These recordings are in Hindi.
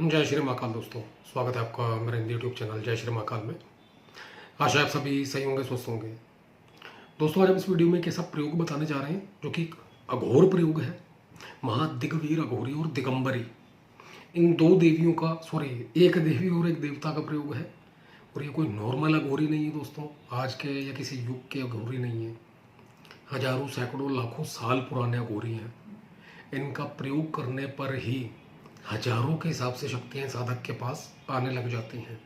जय श्री महाकाल दोस्तों, स्वागत है आपका मेरे हिंदी यूट्यूब चैनल जय श्री महाकाल में। आशा है आप सभी सही होंगे, स्वस्थ होंगे। दोस्तों, आज हम इस वीडियो में एक ऐसा प्रयोग बताने जा रहे हैं जो कि एक अघोर प्रयोग है। महादिगवीर अघोरी और दिगंबरी, इन दो देवियों का एक देवी और एक देवता का प्रयोग है। और ये कोई नॉर्मल अघोरी नहीं है दोस्तों, आज के या किसी युग के अघोरी नहीं है। हजारों सैकड़ों लाखों साल पुराने अघोरी हैं। इनका प्रयोग करने पर ही हजारों के हिसाब से शक्तियां साधक के पास आने लग जाती हैं।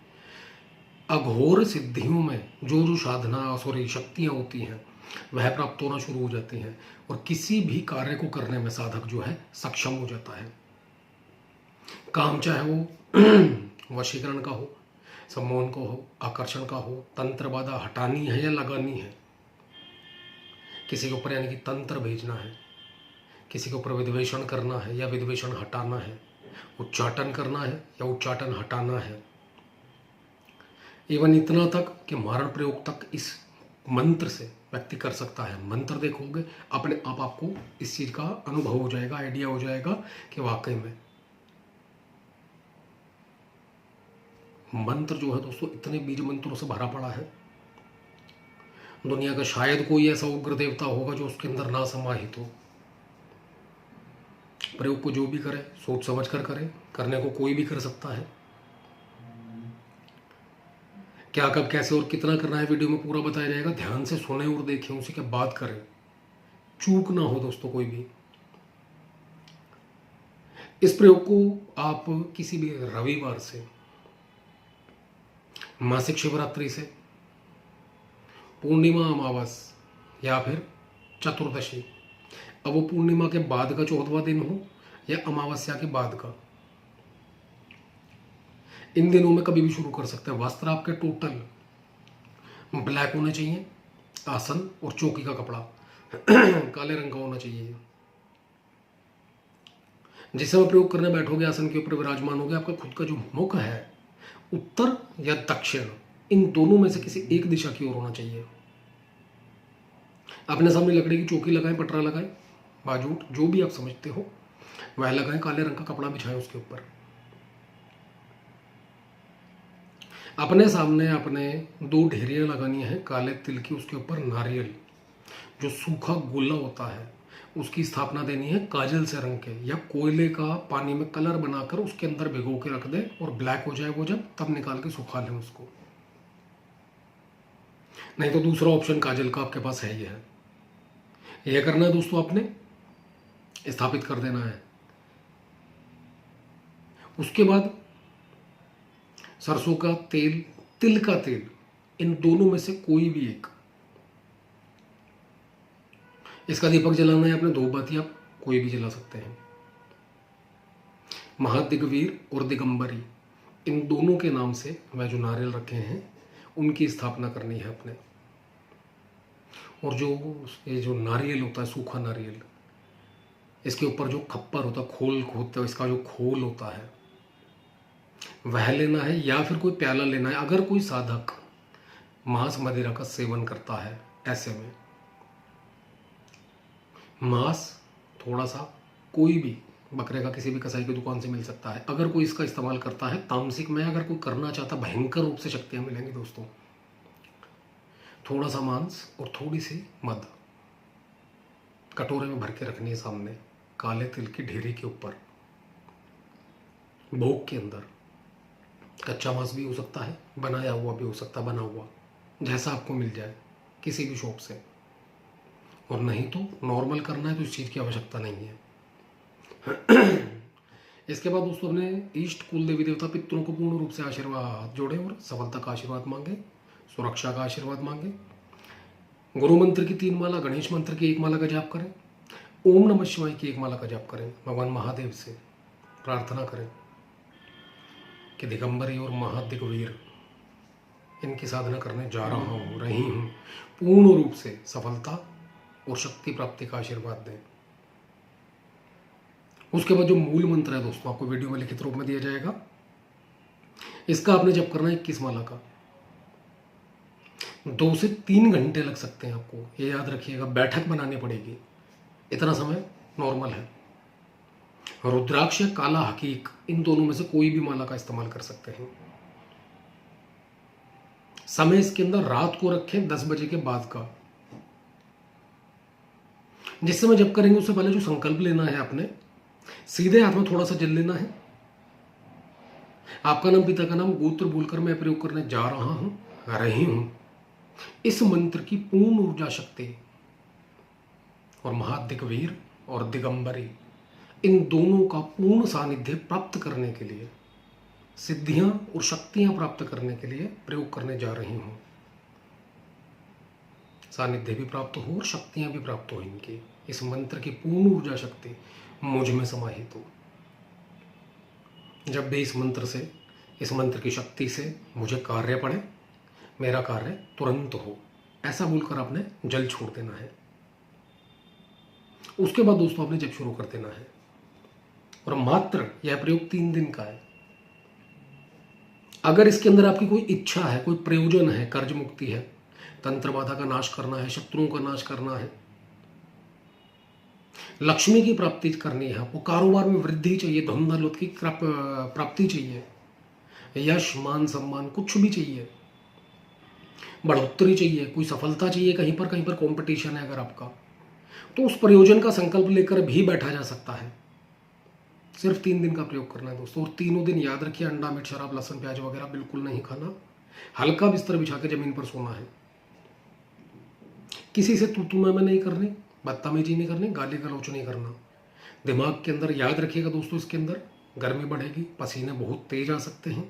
अघोर सिद्धियों में जो साधना शक्तियां होती हैं वह प्राप्त होना शुरू हो जाती हैं और किसी भी कार्य को करने में साधक जो है सक्षम हो जाता है। काम चाहे वो वशीकरण का हो, सम्मोहन का हो, आकर्षण का हो, तंत्र बाधा हटानी है या लगानी है, किसी के ऊपर यानी कि तंत्र भेजना है, किसी के ऊपर विद्वेषण करना है या विद्वेषण हटाना है, उच्चाटन करना है या उच्चाटन हटाना है, इवन इतना तक कि मारण प्रयोग तक इस मंत्र से व्यक्ति कर सकता है। मंत्र देखोगे अपने आप आपको इस चीज का अनुभव हो जाएगा, आइडिया हो जाएगा कि वाकई में मंत्र जो है दोस्तों इतने बीज मंत्रों से भरा पड़ा है। दुनिया का शायद कोई ऐसा उग्र देवता होगा जो उसके अंदर ना समाहित हो। प्रयोग को जो भी करे सोच समझ कर करे, करने को कोई भी कर सकता है। क्या, कब, कैसे और कितना करना है वीडियो में पूरा बताया जाएगा। ध्यान से सुने और देखें, उसी के बाद करें, चूक ना हो दोस्तों कोई भी। इस प्रयोग को आप किसी भी रविवार से, मासिक शिवरात्रि से, पूर्णिमा अमावस या फिर चतुर्दशी, अब वो पूर्णिमा के बाद का 14वां दिन हो या अमावस्या के बाद का, इन दिनों में कभी भी शुरू कर सकते हैं। वस्त्र आपके टोटल ब्लैक होने चाहिए, आसन और चौकी का कपड़ा काले रंग का होना चाहिए। जिस समय प्रयोग करने बैठोगे, आसन के ऊपर विराजमान होगे, आपका खुद का जो मुख है उत्तर या दक्षिण, इन दोनों में से किसी एक दिशा की ओर होना चाहिए। अपने सामने लकड़ी की चौकी लगाएं, पटरा लगाएं, बाजूट जो भी आप समझते हो वह लगाएं, काले रंग का कपड़ा बिछाएं उसके ऊपर। अपने सामने अपने 2 ढेरियां लगानी है काले तिल की, उसके ऊपर नारियल जो सूखा गोला होता है उसकी स्थापना देनी है काजल से रंग के या कोयले का पानी में कलर बनाकर उसके अंदर भिगो के रख दे और ब्लैक हो जाए वो, जब तब निकाल के सुखा लें उसको। नहीं तो दूसरा ऑप्शन काजल का आपके पास है ही है। यह करना है दोस्तों, आपने स्थापित कर देना है। उसके बाद सरसों का तेल, तिल का तेल, इन दोनों में से कोई भी एक, इसका दीपक जलाना है। अपने 2 बाती आप कोई भी जला सकते हैं। महादिगवीर और दिगंबरी, इन दोनों के नाम से वह जो नारियल रखे हैं उनकी स्थापना करनी है अपने। और ये जो नारियल होता है, सूखा नारियल, इसके ऊपर जो खप्पर होता है, खोल होता है, इसका जो खोल होता है वह लेना है या फिर कोई प्याला लेना है। अगर कोई साधक मांस मदिरा का सेवन करता है, ऐसे में मांस थोड़ा सा कोई भी बकरे का किसी भी कसाई की दुकान से मिल सकता है। अगर कोई इसका इस्तेमाल करता है तामसिक में, अगर कोई करना चाहता, भयंकर रूप से शक्तियां मिलेंगी दोस्तों। थोड़ा सा मांस और थोड़ी सी मद कटोरे में भर के रखनी है सामने, काले तिल की ढेरी के ऊपर, भोग के अंदर। कच्चा मांस भी हो सकता है, बनाया हुआ भी हो सकता है, बना हुआ, जैसा आपको मिल जाए किसी भी शॉप से। और नहीं तो नॉर्मल करना है तो इस चीज़ की आवश्यकता नहीं है। इसके बाद दोस्तों अपने इष्ट कुल देवी देवता पितरों को पूर्ण रूप से आशीर्वाद जोड़े और सफलता का आशीर्वाद मांगे, सुरक्षा का आशीर्वाद मांगे। गुरु मंत्र की 3 माला, गणेश मंत्र की 1 माला का जाप करें, ओम नमः शिवाय की 1 माला का जाप करें। भगवान महादेव से प्रार्थना करें कि दिगंबरी और महादिगवीर, इनकी साधना करने जा रहा हूँ, रही हूँ, पूर्ण रूप से सफलता और शक्ति प्राप्ति का आशीर्वाद दें। उसके बाद जो मूल मंत्र है दोस्तों आपको वीडियो में लिखित रूप में दिया जाएगा। इसका आपने जप करना है 21 माला का। 2 से 3 घंटे लग सकते हैं आपको, ये याद रखिएगा। बैठक बनानी पड़ेगी, इतना समय नॉर्मल है। रुद्राक्ष या काला हकीक, इन दोनों में से कोई भी माला का इस्तेमाल कर सकते हैं। समय इसके अंदर रात को रखें 10 बजे के बाद का। जिस समय जब करेंगे उससे पहले जो संकल्प लेना है आपने, सीधे हाथ में थोड़ा सा जल लेना है। आपका नाम, पिता का नाम, गोत्र बोलकर मैं प्रयोग करने जा रहा हूं, रही हूं। इस मंत्र की पूर्ण ऊर्जा शक्ति और महादिग्वीर और दिगंबरी, इन दोनों का पूर्ण सानिध्य प्राप्त करने के लिए, सिद्धियां और शक्तियां प्राप्त करने के लिए प्रयोग करने जा रही हूं। सानिध्य भी प्राप्त हो और शक्तियां भी प्राप्त हो इनकी। इस मंत्र की पूर्ण ऊर्जा शक्ति मुझ में समाहित हो। जब भी इस मंत्र की शक्ति से मुझे कार्य पड़े, मेरा कार्य तुरंत हो, ऐसा बोलकर आपने जल छोड़ देना है। उसके बाद दोस्तों आपने जब शुरू कर देना है, और मात्र यह प्रयोग 3 दिन का है। अगर इसके अंदर आपकी कोई इच्छा है, कोई प्रयोजन है, कर्ज मुक्ति है, तंत्र बाधा का नाश करना है, शत्रुओं का नाश करना है, लक्ष्मी की प्राप्ति करनी है, आपको कारोबार में वृद्धि चाहिए, धन दौलत की प्राप्ति चाहिए, यश मान सम्मान कुछ भी चाहिए, बढ़ोतरी चाहिए, कोई सफलता चाहिए, कहीं पर कंपटीशन है अगर आपका, तो उस प्रयोजन का संकल्प लेकर भी बैठा जा सकता है। सिर्फ 3 दिन का प्रयोग करना है दोस्तों। और तीनों दिन याद रखिए, अंडा मीट शराब लहसुन प्याज वगैरह बिल्कुल नहीं खाना। हल्का बिस्तर बिछा के जमीन पर सोना है। किसी से तू मैं नहीं करनी, बदतमीजी नहीं करनी, गाली गलौच नहीं करना। दिमाग के अंदर याद रखिएगा दोस्तों, इसके अंदर गर्मी बढ़ेगी, पसीने बहुत तेज आ सकते हैं।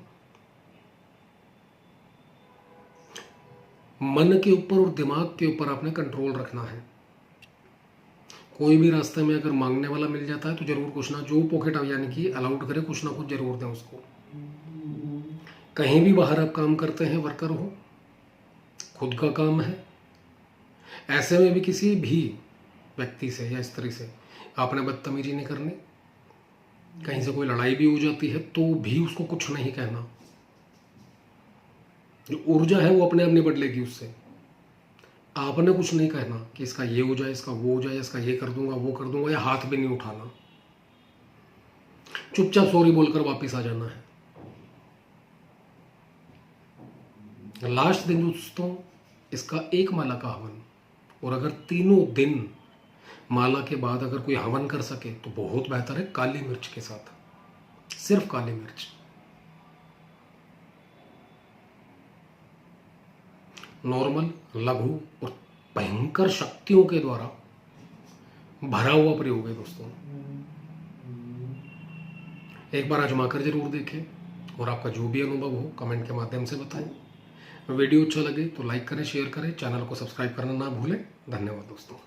मन के ऊपर और दिमाग के ऊपर आपने कंट्रोल रखना है। कोई भी रास्ते में अगर मांगने वाला मिल जाता है तो जरूर कुछ ना, जो पॉकेट यानी कि अलाउड करे, कुछ ना कुछ जरूर दें उसको। कहीं भी बाहर आप काम करते हैं, वर्कर हो, खुद का काम है, ऐसे में भी किसी भी व्यक्ति से या स्त्री से आपने बदतमीजी नहीं करनी। कहीं से कोई लड़ाई भी हो जाती है तो भी उसको कुछ नहीं कहना। जो ऊर्जा है वो अपने आप नहीं बदलेगी उससे। आपने कुछ नहीं कहना कि इसका ये हो जाए, इसका वो हो जाए, इसका ये कर दूंगा, वो कर दूंगा, या हाथ भी नहीं उठाना। चुपचाप सॉरी बोलकर वापस आ जाना है। लास्ट दिन दोस्तों इसका एक माला का हवन, और अगर तीनों दिन माला के बाद अगर कोई हवन कर सके तो बहुत बेहतर है, काली मिर्च के साथ, सिर्फ काली मिर्च। नॉर्मल, लघु और भयंकर शक्तियों के द्वारा भरा हुआ प्रयोग है दोस्तों। एक बार आजमाकर जरूर देखें, और आपका जो भी अनुभव हो कमेंट के माध्यम से बताएं। वीडियो अच्छा लगे तो लाइक करें, शेयर करें, चैनल को सब्सक्राइब करना ना भूलें। धन्यवाद दोस्तों।